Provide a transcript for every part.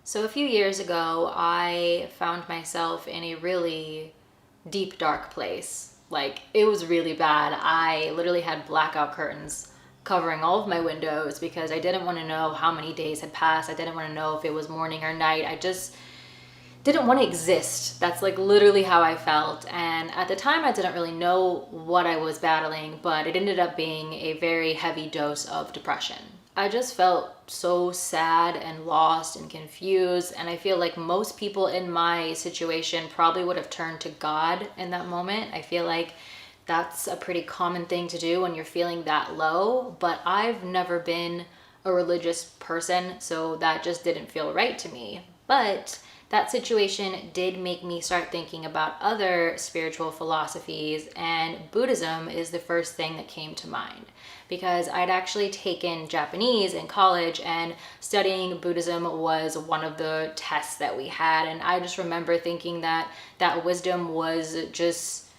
So a few years ago, I found myself in a really deep, dark place. Like, it was really bad. I literally had blackout curtains covering all of my windows because I didn't want to know how many days had passed. I didn't want to know if it was morning or night. I just didn't want to exist. That's like literally how I felt. And at the time, I didn't really know what I was battling, but it ended up being a very heavy dose of depression. I just felt so sad and lost and confused. And I feel like most people in my situation probably would have turned to God in that moment. I feel like that's a pretty common thing to do when you're feeling that low. But I've never been a religious person, so that just didn't feel right to me. But that situation did make me start thinking about other spiritual philosophies, and Buddhism is the first thing that came to mind because I'd actually taken Japanese in college, and studying Buddhism was one of the tests that we had. And I just remember thinking that that wisdom was just,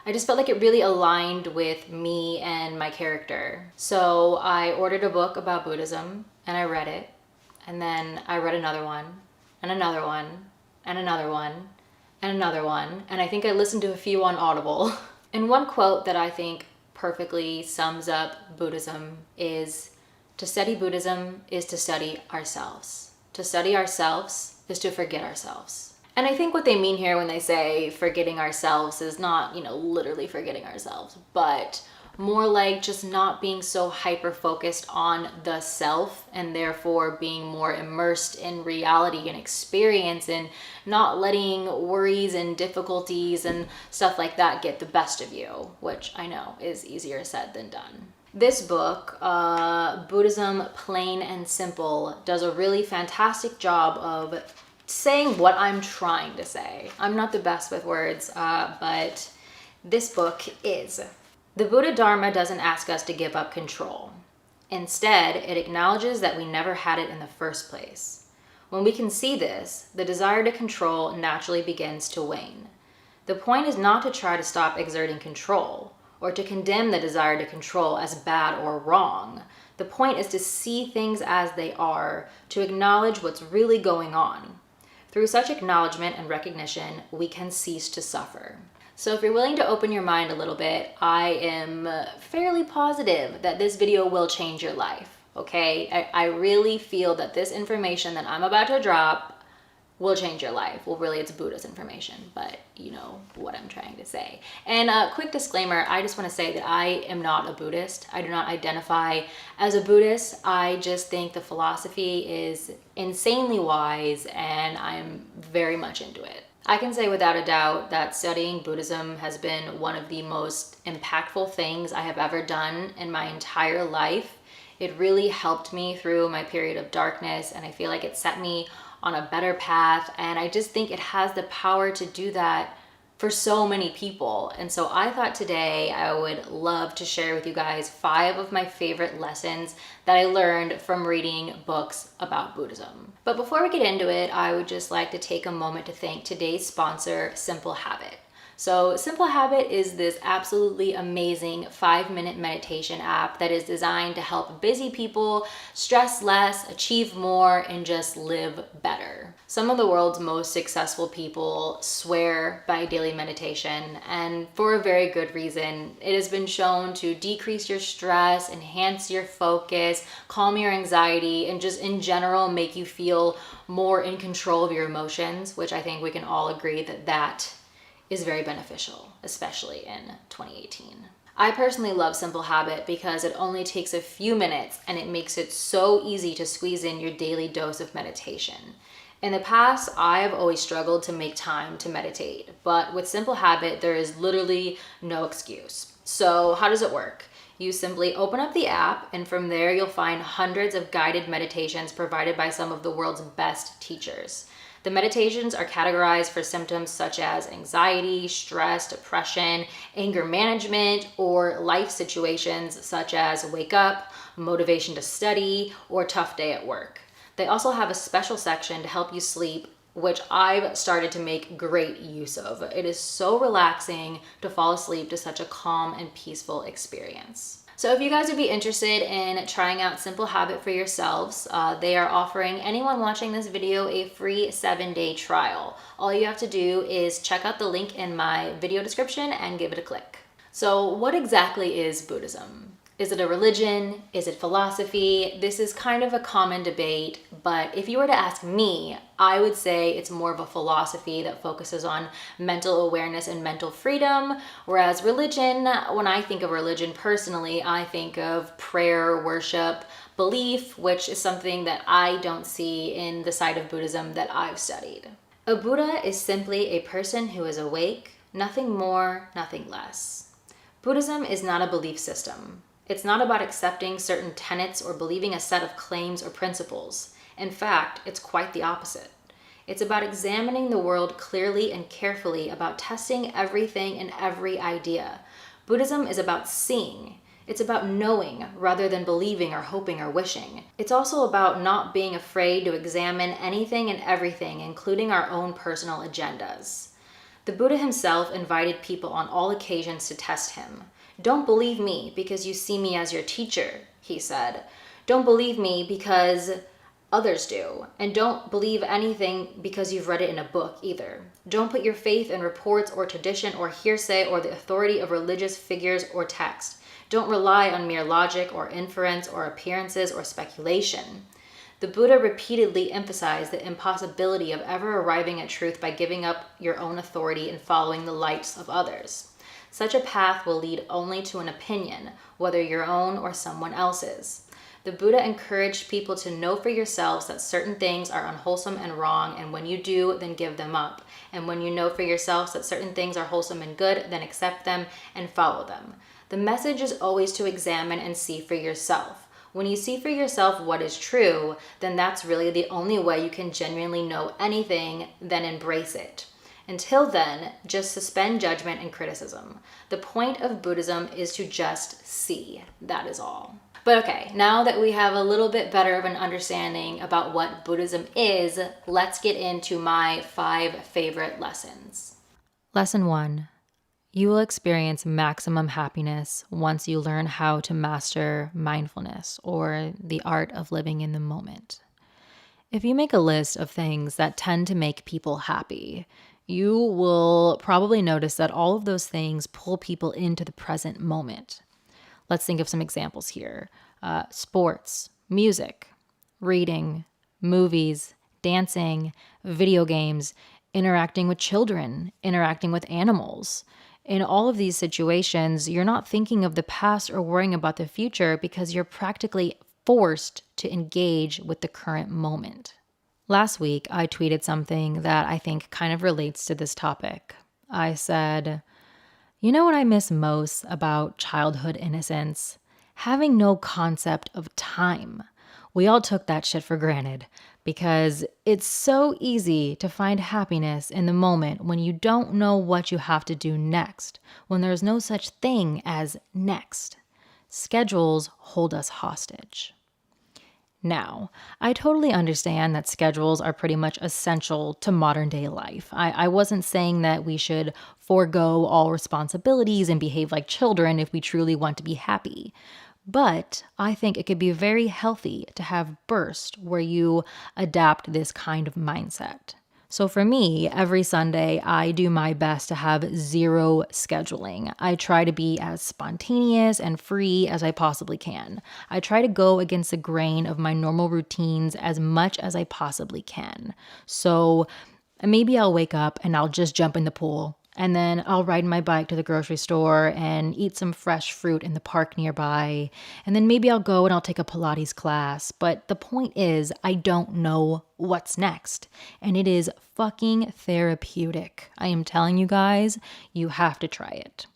I just felt like it really aligned with me and my character. So I ordered a book about Buddhism and I read it. And then I read another one and another one and another one and another one. And I think I listened to a few on Audible. And one quote that I think perfectly sums up Buddhism is, to study Buddhism is to study ourselves. To study ourselves is to forget ourselves. And I think what they mean here when they say forgetting ourselves is not, literally forgetting ourselves, but more like just not being so hyper focused on the self and therefore being more immersed in reality and experience and not letting worries and difficulties and stuff like that get the best of you, which I know is easier said than done. This book, Buddhism Plain and Simple, does a really fantastic job of saying what I'm trying to say. I'm not the best with words, but this book is. The Buddha Dharma doesn't ask us to give up control. Instead, it acknowledges that we never had it in the first place. When we can see this, the desire to control naturally begins to wane. The point is not to try to stop exerting control or to condemn the desire to control as bad or wrong. The point is to see things as they are, to acknowledge what's really going on. Through such acknowledgement and recognition, we can cease to suffer. So if you're willing to open your mind a little bit, I am fairly positive that this video will change your life, okay? I really feel that this information that I'm about to drop will change your life. Well, really, it's Buddha's information, but you know what I'm trying to say. And a quick disclaimer, I just want to say that I am not a Buddhist. I do not identify as a Buddhist. I just think the philosophy is insanely wise, and I'm very much into it. I can say without a doubt that studying Buddhism has been one of the most impactful things I have ever done in my entire life. It really helped me through my period of darkness, and I feel like it set me on a better path, and I just think it has the power to do that for so many people. And so I thought today I would love to share with you guys 5 of my favorite lessons that I learned from reading books about Buddhism. But before we get into it, I would just like to take a moment to thank today's sponsor, Simple Habit. So Simple Habit is this absolutely amazing 5-minute meditation app that is designed to help busy people stress less, achieve more, and just live better. Some of the world's most successful people swear by daily meditation, and for a very good reason. It has been shown to decrease your stress, enhance your focus, calm your anxiety, and just in general make you feel more in control of your emotions, which I think we can all agree that is very beneficial, especially in 2018. I personally love Simple Habit because it only takes a few minutes and it makes it so easy to squeeze in your daily dose of meditation. In the past, I have always struggled to make time to meditate, but with Simple Habit, there is literally no excuse. So how does it work? You simply open up the app, and from there you'll find hundreds of guided meditations provided by some of the world's best teachers. The meditations are categorized for symptoms such as anxiety, stress, depression, anger management, or life situations such as wake up, motivation to study, or tough day at work. They also have a special section to help you sleep, which I've started to make great use of. It is so relaxing to fall asleep to such a calm and peaceful experience. So if you guys would be interested in trying out Simple Habit for yourselves, they are offering anyone watching this video a free 7-day trial. All you have to do is check out the link in my video description and give it a click. So what exactly is Buddhism? Is it a religion? Is it philosophy? This is kind of a common debate, but if you were to ask me, I would say it's more of a philosophy that focuses on mental awareness and mental freedom, whereas religion, when I think of religion personally, I think of prayer, worship, belief, which is something that I don't see in the side of Buddhism that I've studied. A Buddha is simply a person who is awake, nothing more, nothing less. Buddhism is not a belief system. It's not about accepting certain tenets or believing a set of claims or principles. In fact, it's quite the opposite. It's about examining the world clearly and carefully, about testing everything and every idea. Buddhism is about seeing. It's about knowing rather than believing or hoping or wishing. It's also about not being afraid to examine anything and everything, including our own personal agendas. The Buddha himself invited people on all occasions to test him. Don't believe me because you see me as your teacher, he said. Don't believe me because others do. And don't believe anything because you've read it in a book either. Don't put your faith in reports or tradition or hearsay or the authority of religious figures or text. Don't rely on mere logic or inference or appearances or speculation. The Buddha repeatedly emphasized the impossibility of ever arriving at truth by giving up your own authority and following the lights of others. Such a path will lead only to an opinion, whether your own or someone else's. The Buddha encouraged people to know for yourselves that certain things are unwholesome and wrong, and when you do, then give them up. And when you know for yourselves that certain things are wholesome and good, then accept them and follow them. The message is always to examine and see for yourself. When you see for yourself what is true, then that's really the only way you can genuinely know anything, then embrace it. Until then, just suspend judgment and criticism. The point of Buddhism is to just see. That is all. But okay, now that we have a little bit better of an understanding about what Buddhism is, let's get into my 5 favorite lessons. Lesson 1. You will experience maximum happiness once you learn how to master mindfulness, or the art of living in the moment. If you make a list of things that tend to make people happy, you will probably notice that all of those things pull people into the present moment. Let's think of some examples here. Sports, music, reading, movies, dancing, video games, interacting with children, interacting with animals. In all of these situations, you're not thinking of the past or worrying about the future because you're practically forced to engage with the current moment. Last week, I tweeted something that I think kind of relates to this topic. I said, you know what I miss most about childhood innocence? Having no concept of time. We all took that shit for granted because it's so easy to find happiness in the moment when you don't know what you have to do next, when there's no such thing as next. Schedules hold us hostage. Now, I totally understand that schedules are pretty much essential to modern day life. I wasn't saying that we should forego all responsibilities and behave like children if we truly want to be happy. But I think it could be very healthy to have bursts where you adapt this kind of mindset. So for me, every Sunday, I do my best to have zero scheduling. I try to be as spontaneous and free as I possibly can. I try to go against the grain of my normal routines as much as I possibly can. So maybe I'll wake up and I'll just jump in the pool. And then I'll ride my bike to the grocery store and eat some fresh fruit in the park nearby. And then maybe I'll go and I'll take a Pilates class. But the point is, I don't know what's next. And it is fucking therapeutic. I am telling you guys, you have to try it.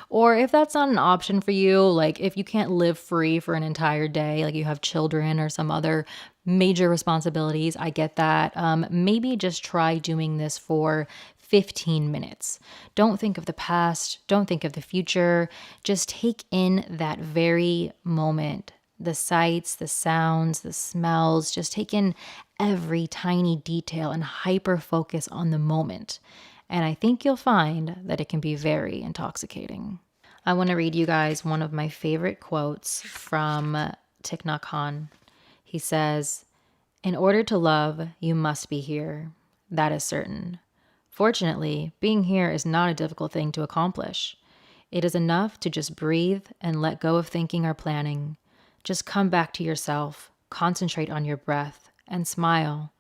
Or if that's not an option for you, like if you can't live free for an entire day, like you have children or some other major responsibilities, I get that. Maybe just try doing this for 15 minutes. Don't think of the past. Don't think of the future. Just take in that very moment. The sights, the sounds, the smells. Just take in every tiny detail and hyper focus on the moment. And I think you'll find that it can be very intoxicating. I want to read you guys one of my favorite quotes from Thich Nhat Hanh. He says, "In order to love, you must be here. That is certain. Fortunately, being here is not a difficult thing to accomplish. It is enough to just breathe and let go of thinking or planning. Just come back to yourself, concentrate on your breath, and smile.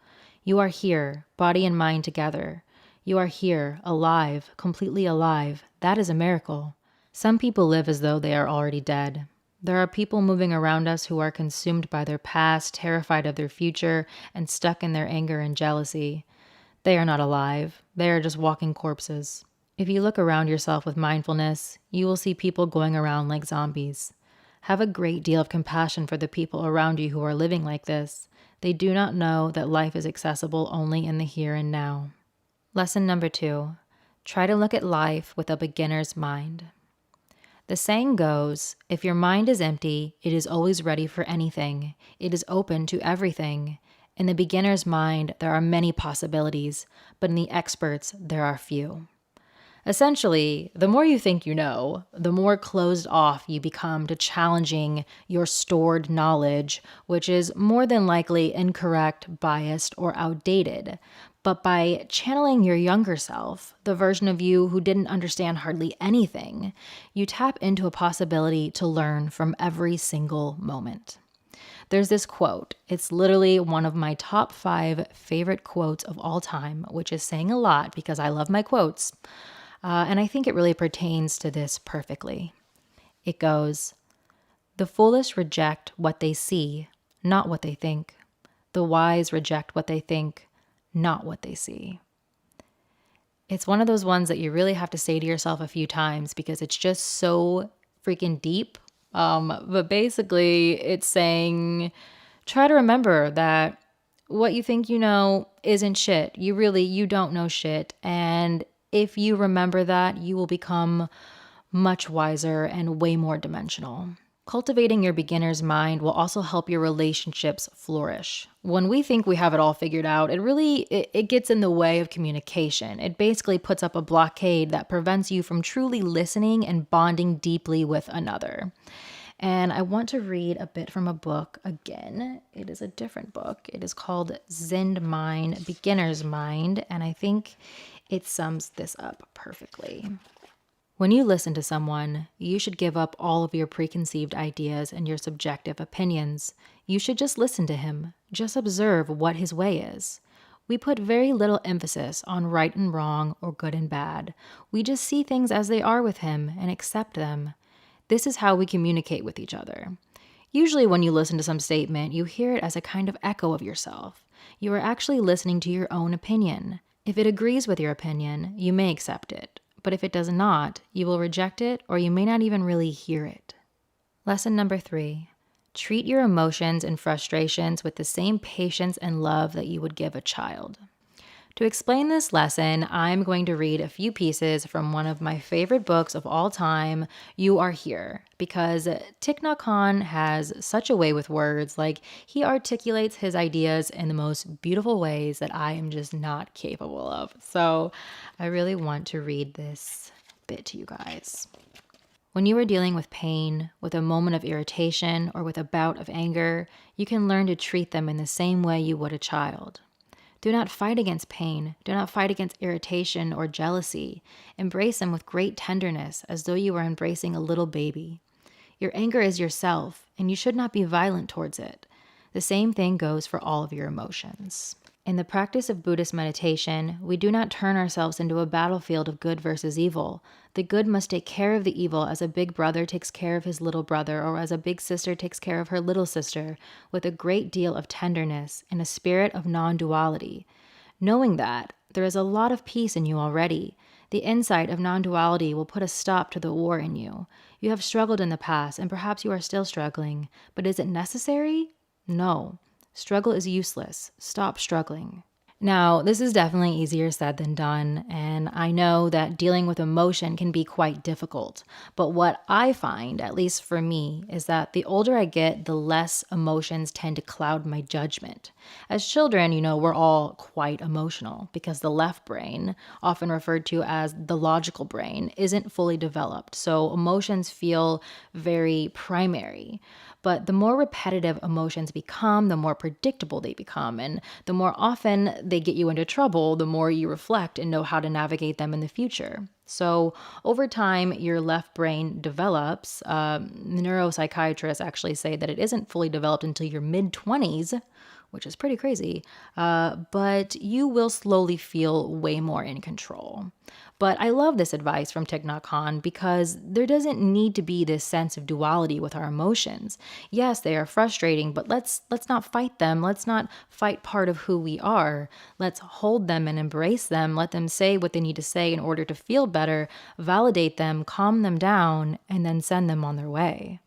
You are here, body and mind together. You are here, alive, completely alive. That is a miracle. Some people live as though they are already dead. There are people moving around us who are consumed by their past, terrified of their future, and stuck in their anger and jealousy. They are not alive. They are just walking corpses. If you look around yourself with mindfulness, you will see people going around like zombies. Have a great deal of compassion for the people around you who are living like this. They do not know that life is accessible only in the here and now." Lesson number 2. Try to look at life with a beginner's mind. The saying goes, if your mind is empty, it is always ready for anything. It is open to everything. In the beginner's mind, there are many possibilities, but in the expert's, there are few. Essentially, the more you think you know, the more closed off you become to challenging your stored knowledge, which is more than likely incorrect, biased, or outdated. But by channeling your younger self, the version of you who didn't understand hardly anything, you tap into a possibility to learn from every single moment. There's this quote. It's literally one of my top 5 favorite quotes of all time, which is saying a lot because I love my quotes. And I think it really pertains to this perfectly. It goes, "The foolish reject what they see, not what they think. The wise reject what they think, not what they see." It's one of those ones that you really have to say to yourself a few times because it's just so freaking deep. But basically, it's saying, try to remember that what you think you know isn't shit. You don't know shit. And if you remember that, you will become much wiser and way more dimensional. Cultivating your beginner's mind will also help your relationships flourish. When we think we have it all figured out, it gets in the way of communication. It basically puts up a blockade that prevents you from truly listening and bonding deeply with another. And I want to read a bit from a book again. It is a different book. It is called Zen Mind, Beginner's Mind, and I think it sums this up perfectly. When you listen to someone, you should give up all of your preconceived ideas and your subjective opinions. You should just listen to him. Just observe what his way is. We put very little emphasis on right and wrong or good and bad. We just see things as they are with him and accept them. This is how we communicate with each other. Usually when you listen to some statement, you hear it as a kind of echo of yourself. You are actually listening to your own opinion. If it agrees with your opinion, you may accept it. But if it does not, you will reject it or you may not even really hear it. Lesson number 3. Treat your emotions and frustrations with the same patience and love that you would give a child. To explain this lesson, I'm going to read a few pieces from one of my favorite books of all time, You Are Here, because Thich Nhat Hanh has such a way with words. Like, he articulates his ideas in the most beautiful ways that I am just not capable of. So I really want to read this bit to you guys. When you are dealing with pain, with a moment of irritation, or with a bout of anger, you can learn to treat them in the same way you would a child. Do not fight against pain. Do not fight against irritation or jealousy. Embrace them with great tenderness, as though you were embracing a little baby. Your anger is yourself, and you should not be violent towards it. The same thing goes for all of your emotions. In the practice of Buddhist meditation, we do not turn ourselves into a battlefield of good versus evil. The good must take care of the evil as a big brother takes care of his little brother, or as a big sister takes care of her little sister, with a great deal of tenderness and a spirit of non-duality. Knowing that, there is a lot of peace in you already. The insight of non-duality will put a stop to the war in you. You have struggled in the past, and perhaps you are still struggling, but is it necessary? No. Struggle is useless. Stop struggling. Now, this is definitely easier said than done, and I know that dealing with emotion can be quite difficult. But what I find, at least for me, is that the older I get, the less emotions tend to cloud my judgment. As children, we're all quite emotional because the left brain, often referred to as the logical brain, isn't fully developed. So emotions feel very primary. But the more repetitive emotions become, the more predictable they become. And the more often they get you into trouble, the more you reflect and know how to navigate them in the future. So over time, your left brain develops. Neuropsychiatrists actually say that it isn't fully developed until your mid 20s, which is pretty crazy. But you will slowly feel way more in control. But I love this advice from Thich Nhat Hanh because there doesn't need to be this sense of duality with our emotions. Yes, they are frustrating, but let's not fight them. Let's not fight part of who we are. Let's hold them and embrace them. Let them say what they need to say in order to feel better, validate them, calm them down, and then send them on their way.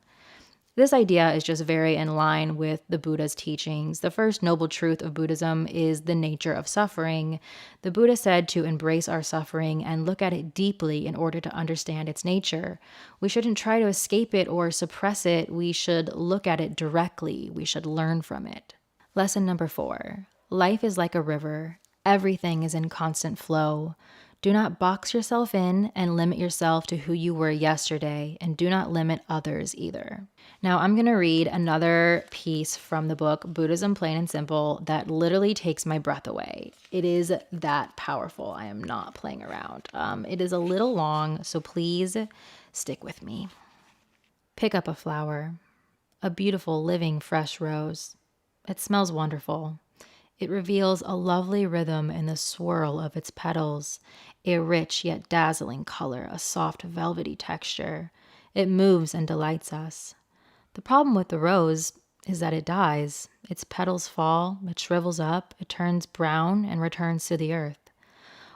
This idea is just very in line with the Buddha's teachings. The first noble truth of Buddhism is the nature of suffering. The Buddha said to embrace our suffering and look at it deeply in order to understand its nature. We shouldn't try to escape it or suppress it. We should look at it directly. We should learn from it. Lesson number 4. Life is like a river. Everything is in constant flow. Do not box yourself in and limit yourself to who you were yesterday, and do not limit others either. Now, I'm going to read another piece from the book, Buddhism Plain and Simple, that literally takes my breath away. It is that powerful. I am not playing around. It is a little long, so please stick with me. Pick up a flower, a beautiful, living, fresh rose. It smells wonderful. It reveals a lovely rhythm in the swirl of its petals, a rich yet dazzling color, a soft velvety texture. It moves and delights us. The problem with the rose is that it dies. Its petals fall, it shrivels up, it turns brown and returns to the earth.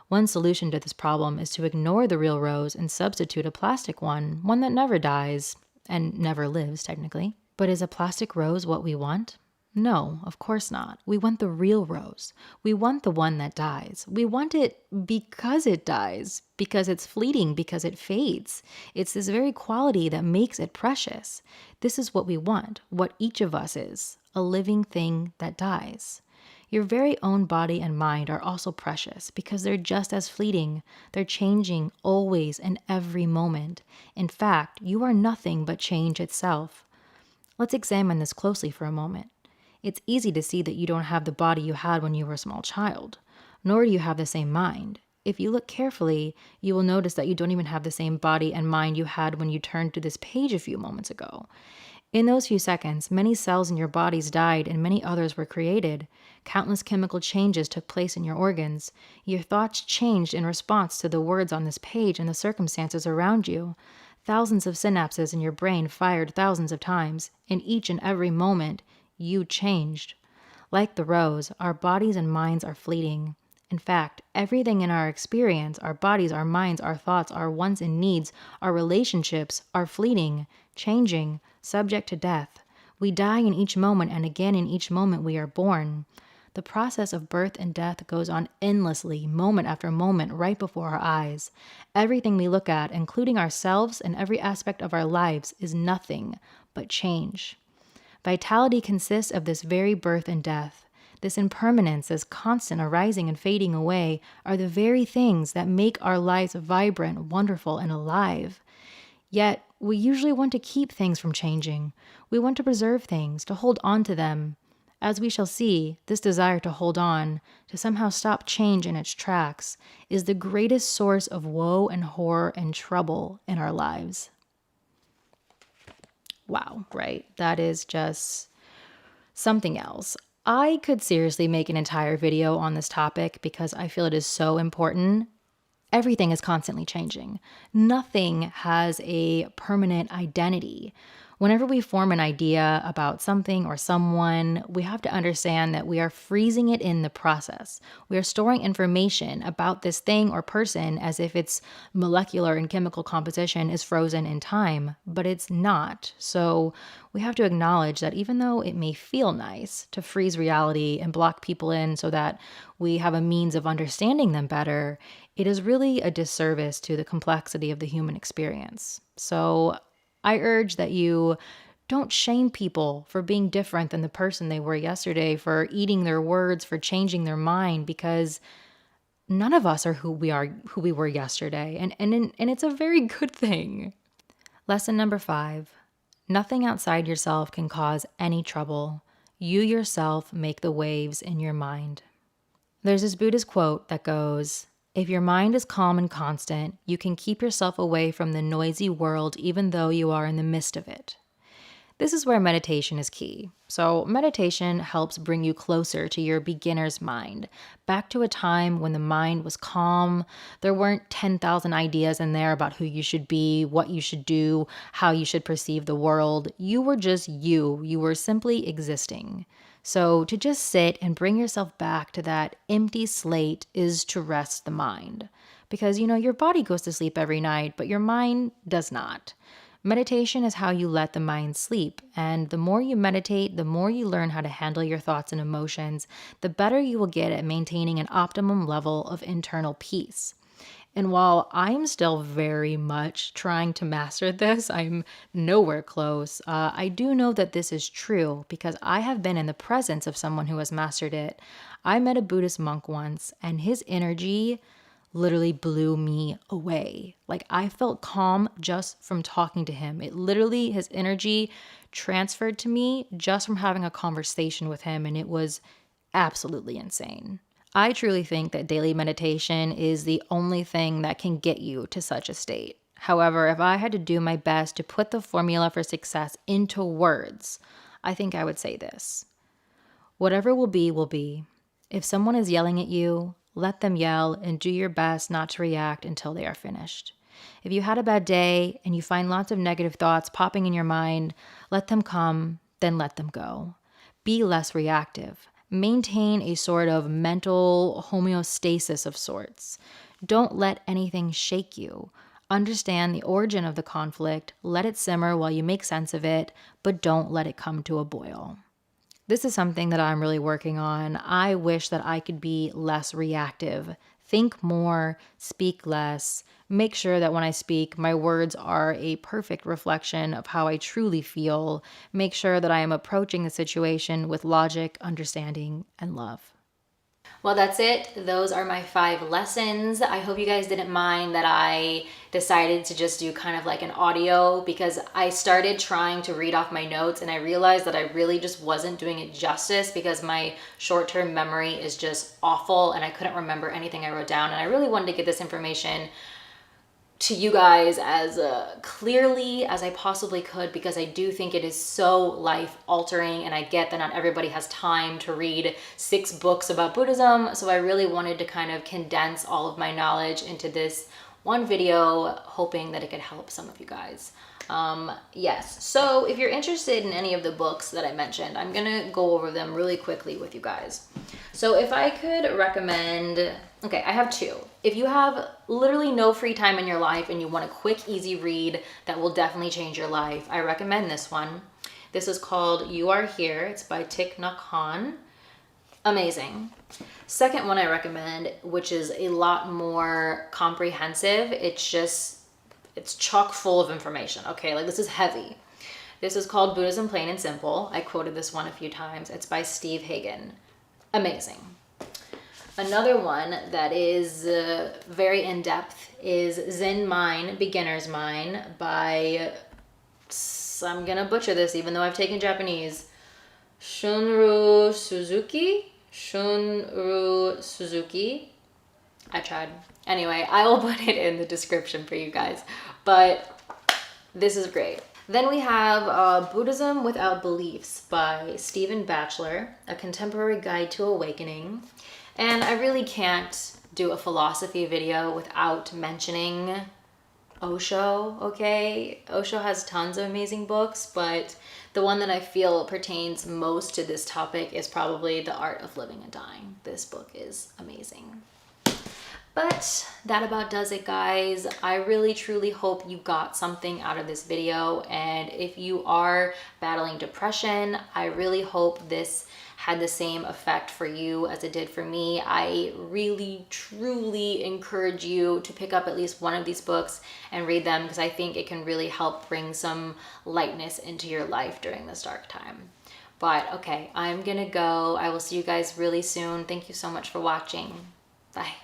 One solution to this problem is to ignore the real rose and substitute a plastic one that never dies and never lives technically. But is a plastic rose what we want? No, of course not. We want the real rose. We want the one that dies. We want it because it dies, because it's fleeting, because it fades. It's this very quality that makes it precious. This is what we want, what each of us is, a living thing that dies. Your very own body and mind are also precious because they're just as fleeting. They're changing always and every moment. In fact, you are nothing but change itself. Let's examine this closely for a moment. It's easy to see that you don't have the body you had when you were a small child, nor do you have the same mind. If you look carefully, you will notice that you don't even have the same body and mind you had when you turned to this page a few moments ago. In those few seconds, many cells in your bodies died and many others were created. Countless chemical changes took place in your organs. Your thoughts changed in response to the words on this page and the circumstances around you. Thousands of synapses in your brain fired thousands of times. In each and every moment, you changed. Like the rose, our bodies and minds are fleeting. In fact, everything in our experience, our bodies, our minds, our thoughts, our wants and needs, our relationships, are fleeting, changing, subject to death. We die in each moment, and again in each moment we are born. The process of birth and death goes on endlessly, moment after moment, right before our eyes. Everything we look at, including ourselves and every aspect of our lives, is nothing but change. Vitality consists of this very birth and death. This impermanence, this constant arising and fading away, are the very things that make our lives vibrant, wonderful, and alive. Yet, we usually want to keep things from changing. We want to preserve things, to hold on to them. As we shall see, this desire to hold on, to somehow stop change in its tracks, is the greatest source of woe and horror and trouble in our lives. Wow, right? That is just something else. I could seriously make an entire video on this topic because I feel it is so important. Everything is constantly changing. Nothing has a permanent identity. Whenever we form an idea about something or someone, we have to understand that we are freezing it in the process. We are storing information about this thing or person as if its molecular and chemical composition is frozen in time, but it's not. So we have to acknowledge that even though it may feel nice to freeze reality and block people in so that we have a means of understanding them better, it is really a disservice to the complexity of the human experience. So I urge that you don't shame people for being different than the person they were yesterday, for eating their words, for changing their mind, because none of us are who we were yesterday. And it's a very good thing. Lesson number 5. Nothing outside yourself can cause any trouble. You yourself make the waves in your mind. There's this Buddhist quote that goes, "If your mind is calm and constant, you can keep yourself away from the noisy world even though you are in the midst of it." This is where meditation is key. So, meditation helps bring you closer to your beginner's mind, back to a time when the mind was calm. There weren't 10,000 ideas in there about who you should be, what you should do, how you should perceive the world. You were just you. You were simply existing. So, to just sit and bring yourself back to that empty slate is to rest the mind. Because, your body goes to sleep every night, but your mind does not. Meditation is how you let the mind sleep, and the more you meditate, the more you learn how to handle your thoughts and emotions, the better you will get at maintaining an optimum level of internal peace. And while I'm still very much trying to master this, I'm nowhere close. I do know that this is true because I have been in the presence of someone who has mastered it. I met a Buddhist monk once, and his energy literally blew me away. Like, I felt calm just from talking to him. His energy transferred to me just from having a conversation with him, and it was absolutely insane. I truly think that daily meditation is the only thing that can get you to such a state. However, if I had to do my best to put the formula for success into words, I think I would say this: whatever will be, will be. If someone is yelling at you, let them yell and do your best not to react until they are finished. If you had a bad day and you find lots of negative thoughts popping in your mind, let them come, then let them go. Be less reactive. Maintain a sort of mental homeostasis of sorts. Don't let anything shake you. Understand the origin of the conflict, let it simmer while you make sense of it, but don't let it come to a boil. This is something that I'm really working on. I wish that I could be less reactive. Think more, speak less. Make sure that when I speak, my words are a perfect reflection of how I truly feel. Make sure that I am approaching the situation with logic, understanding, and love. Well, that's it. Those are my 5 lessons. I hope you guys didn't mind that I decided to just do kind of like an audio, because I started trying to read off my notes and I realized that I really just wasn't doing it justice because my short-term memory is just awful and I couldn't remember anything I wrote down. And I really wanted to get this information to you guys as clearly as I possibly could, because I do think it is so life altering, and I get that not everybody has time to read 6 books about Buddhism. So I really wanted to kind of condense all of my knowledge into this one video, hoping that it could help some of you guys. Yes, so if you're interested in any of the books that I mentioned, I'm gonna go over them really quickly with you guys. So if I could recommend, okay, I have 2. If you have literally no free time in your life and you want a quick, easy read that will definitely change your life, I recommend this one. This is called You Are Here. It's by Thich Nhat Hanh. Amazing. Second one I recommend, which is a lot more comprehensive. It's chock full of information. Okay, like this is heavy. This is called Buddhism Plain and Simple. I quoted this one a few times. It's by Steve Hagen. Amazing. Another one that is very in-depth is Zen Mind, Beginner's Mind by, I'm gonna butcher this even though I've taken Japanese, Shunryu Suzuki. I tried. Anyway, I will put it in the description for you guys, but this is great. Then we have Buddhism Without Beliefs by Stephen Batchelor, A Contemporary Guide to Awakening. And I really can't do a philosophy video without mentioning Osho, okay? Osho has tons of amazing books, but the one that I feel pertains most to this topic is probably The Art of Living and Dying. This book is amazing. But that about does it, guys. I really truly hope you got something out of this video, and if you are battling depression, I really hope this had the same effect for you as it did for me. I really truly encourage you to pick up at least one of these books and read them, because I think it can really help bring some lightness into your life during this dark time. But okay, I'm gonna go. I will see you guys really soon. Thank you so much for watching. Bye.